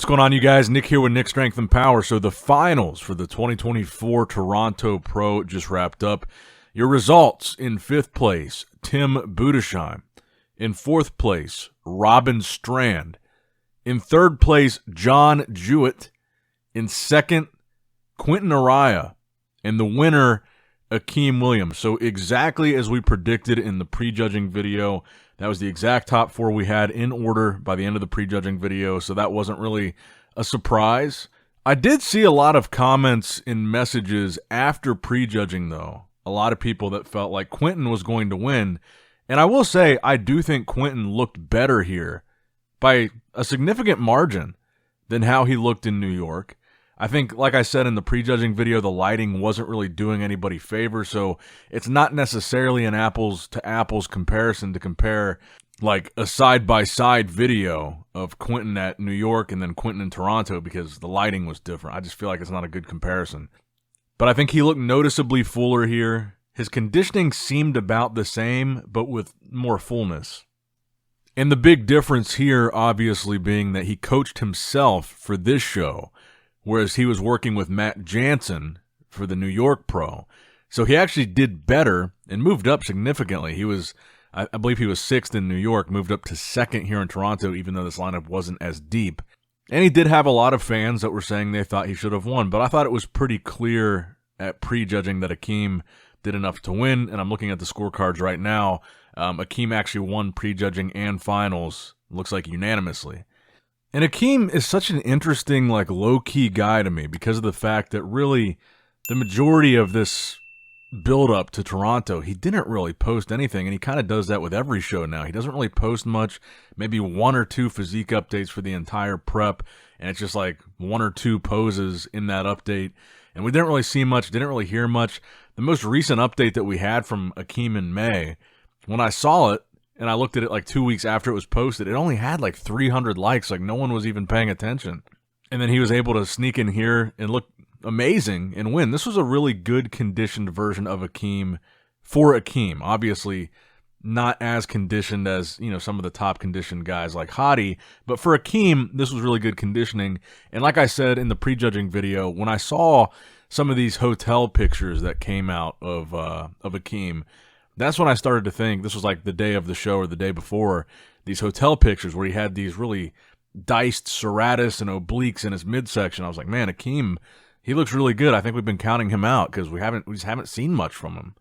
What's going on, you guys? Nick here with Nick Strength and Power. So the finals for the 2024 Toronto Pro just wrapped up. Your results: in 5th place, Tim Budesheim. In 4th place, Robin Strand. In 3rd place, John Jewett. In 2nd, Quentin Araya. And the winner, Akeem Williams. So exactly as we predicted in the prejudging video, that was the exact top 4 we had in order by the end of the prejudging video, so that wasn't really a surprise. I did see a lot of comments and messages after prejudging, though. A lot of people that felt like Quentin was going to win. And I will say, I do think Quentin looked better here by a significant margin than how he looked in New York. I think, like I said in the prejudging video, the lighting wasn't really doing anybody favor, so it's not necessarily an apples-to-apples comparison to compare like a side-by-side video of Quentin at New York and then Quentin in Toronto because the lighting was different. I just feel like it's not a good comparison. But I think he looked noticeably fuller here. His conditioning seemed about the same, but with more fullness. And the big difference here, obviously, being that he coached himself for this show, whereas he was working with Matt Jansen for the New York Pro. So he actually did better and moved up significantly. He was, I believe he was 6th in New York, moved up to 2nd here in Toronto, even though this lineup wasn't as deep. And he did have a lot of fans that were saying they thought he should have won, but I thought it was pretty clear at prejudging that Akeem did enough to win, and I'm looking at the scorecards right now. Akeem actually won prejudging and finals, looks like unanimously. And Akeem is such an interesting, like, low-key guy to me because of the fact that really the majority of this build-up to Toronto, he didn't really post anything, and he kind of does that with every show now. He doesn't really post much, maybe 1 or 2 physique updates for the entire prep, and it's just like 1 or 2 poses in that update. And we didn't really see much, didn't really hear much. The most recent update that we had from Akeem in May, when I saw it, and I looked at it like 2 weeks after it was posted, it only had like 300 likes, like no one was even paying attention. And then he was able to sneak in here and look amazing and win. This was a really good conditioned version of Akeem for Akeem. Obviously, not as conditioned as, you know, some of the top conditioned guys like Hadi, but for Akeem, this was really good conditioning. And like I said in the prejudging video, when I saw some of these hotel pictures that came out of Akeem, that's when I started to think, this was like the day of the show or the day before, these hotel pictures where he had these really diced serratus and obliques in his midsection. I was like, man, Akeem, he looks really good. I think we've been counting him out because we just haven't seen much from him.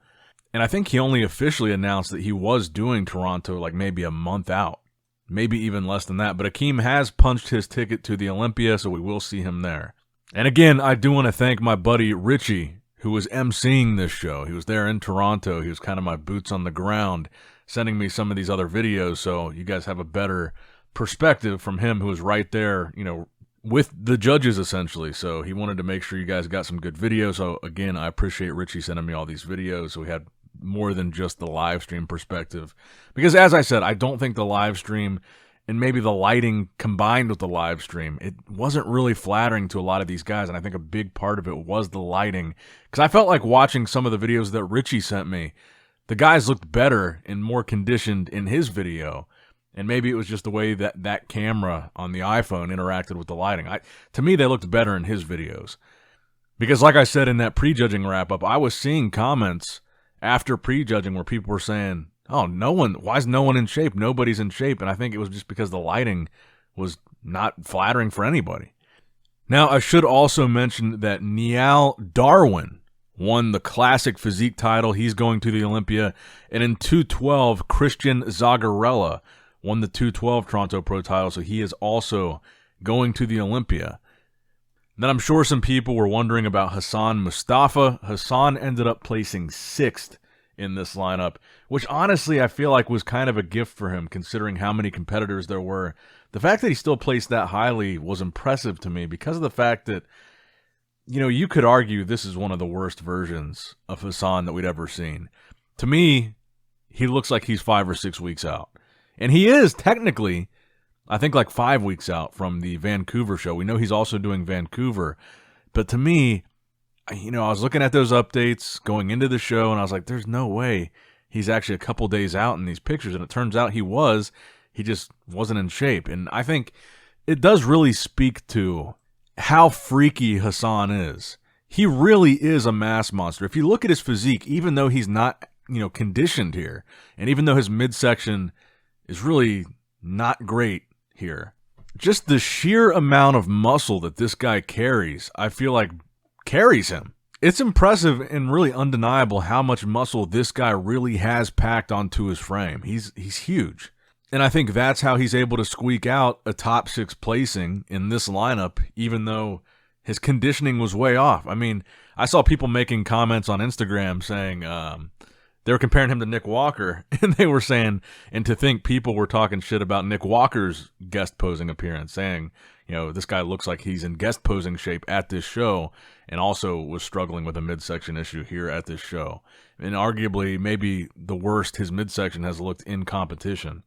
And I think he only officially announced that he was doing Toronto like maybe a month out, maybe even less than that. But Akeem has punched his ticket to the Olympia, so we will see him there. And again, I do want to thank my buddy Richie, who was emceeing this show. He was there in Toronto. He was kind of my boots on the ground, sending me some of these other videos, so you guys have a better perspective from him, who was right there, you know, with the judges, essentially. So he wanted to make sure you guys got some good videos. So again, I appreciate Richie sending me all these videos, so we had more than just the live stream perspective. Because as I said, I don't think the live stream and maybe the lighting combined with the live stream, it wasn't really flattering to a lot of these guys, and I think a big part of it was the lighting. Because I felt like watching some of the videos that Richie sent me, the guys looked better and more conditioned in his video, and maybe it was just the way that that camera on the iPhone interacted with the lighting. To me, they looked better in his videos. Because like I said in that prejudging wrap-up, I was seeing comments after prejudging where people were saying, oh, why is no one in shape? Nobody's in shape. And I think it was just because the lighting was not flattering for anybody. Now, I should also mention that Niall Darwin won the classic physique title. He's going to the Olympia. And in 212, Christian Zagarella won the 212 Toronto Pro title. So he is also going to the Olympia. Then I'm sure some people were wondering about Hassan Mustafa. Hassan ended up placing 6th in this lineup, which honestly I feel like was kind of a gift for him considering how many competitors there were. The fact that he still placed that highly was impressive to me because of the fact that, you know, you could argue this is one of the worst versions of Hassan that we'd ever seen. To me, he looks like he's 5 or 6 weeks out. And he is technically, I think, like 5 weeks out from the Vancouver show. We know he's also doing Vancouver. But to me, you know, I was looking at those updates going into the show, and I was like, there's no way he's actually a couple days out in these pictures. And it turns out he just wasn't in shape. And I think it does really speak to how freaky Hassan is. He really is a mass monster. If you look at his physique, even though he's not, conditioned here, and even though his midsection is really not great here, just the sheer amount of muscle that this guy carries, I feel like carries him. It's impressive and really undeniable how much muscle this guy really has packed onto his frame. He's huge. And I think that's how he's able to squeak out a top 6 placing in this lineup, even though his conditioning was way off. I mean, I saw people making comments on Instagram saying they were comparing him to Nick Walker, and they were saying, and to think people were talking shit about Nick Walker's guest posing appearance, saying, this guy looks like he's in guest posing shape at this show, and also was struggling with a midsection issue here at this show. And arguably, maybe the worst his midsection has looked in competition.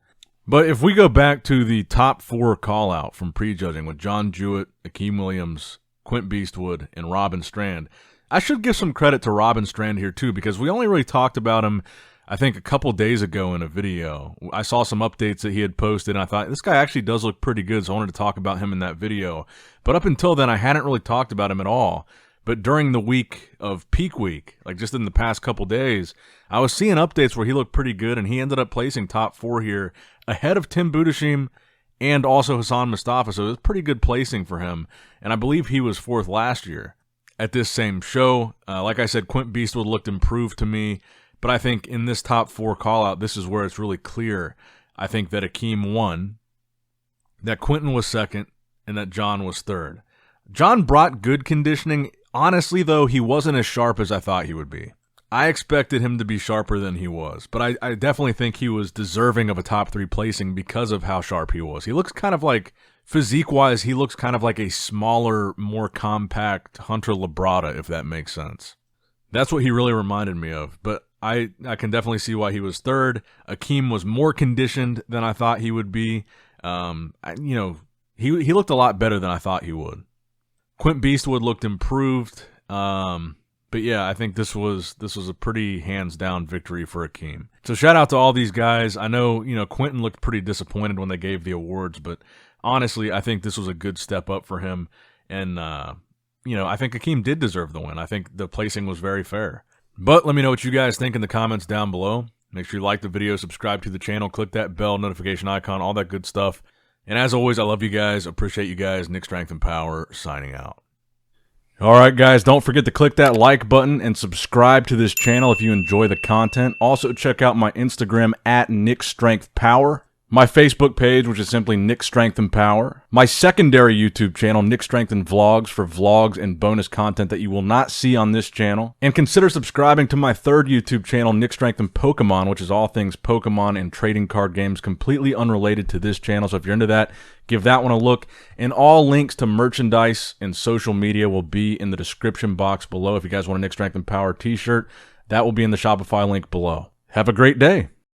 But if we go back to the top 4 call-out from prejudging with John Jewett, Akeem Williams, Quint Beastwood, and Robin Strand, I should give some credit to Robin Strand here too, because we only really talked about him, I think, a couple days ago in a video. I saw some updates that he had posted, and I thought, this guy actually does look pretty good, so I wanted to talk about him in that video. But up until then, I hadn't really talked about him at all. But during the week of peak week, like just in the past couple days, I was seeing updates where he looked pretty good, and he ended up placing top 4 here, ahead of Tim Budashim and also Hassan Mustafa, so it was a pretty good placing for him. And I believe he was 4th last year at this same show. Like I said, Quint Beastwood looked improved to me, but I think in this top 4 call-out, this is where it's really clear. I think that Akeem won, that Quentin was 2nd, and that John was 3rd. John brought good conditioning. Honestly, though, he wasn't as sharp as I thought he would be. I expected him to be sharper than he was, but I definitely think he was deserving of a top 3 placing because of how sharp he was. He looks kind of like, physique-wise, he looks kind of like a smaller, more compact Hunter Labrada, if that makes sense. That's what he really reminded me of, but I can definitely see why he was 3rd. Akeem was more conditioned than I thought he would be. He looked a lot better than I thought he would. Quint Beastwood looked improved. But yeah, I think this was a pretty hands-down victory for Akeem. So shout out to all these guys. I know, Quentin looked pretty disappointed when they gave the awards, but honestly, I think this was a good step up for him. And, I think Akeem did deserve the win. I think the placing was very fair. But let me know what you guys think in the comments down below. Make sure you like the video, subscribe to the channel, click that bell notification icon, all that good stuff. And as always, I love you guys, appreciate you guys. Nick Strength and Power signing out. All right, guys, don't forget to click that like button and subscribe to this channel if you enjoy the content. Also, check out my Instagram at NickStrengthPower, my Facebook page, which is simply Nick Strength and Power, my secondary YouTube channel, Nick Strength and Vlogs, for vlogs and bonus content that you will not see on this channel. And consider subscribing to my 3rd YouTube channel, Nick Strength and Pokemon, which is all things Pokemon and trading card games, completely unrelated to this channel. So if you're into that, give that one a look. And all links to merchandise and social media will be in the description box below. If you guys want a Nick Strength and Power t-shirt, that will be in the Shopify link below. Have a great day.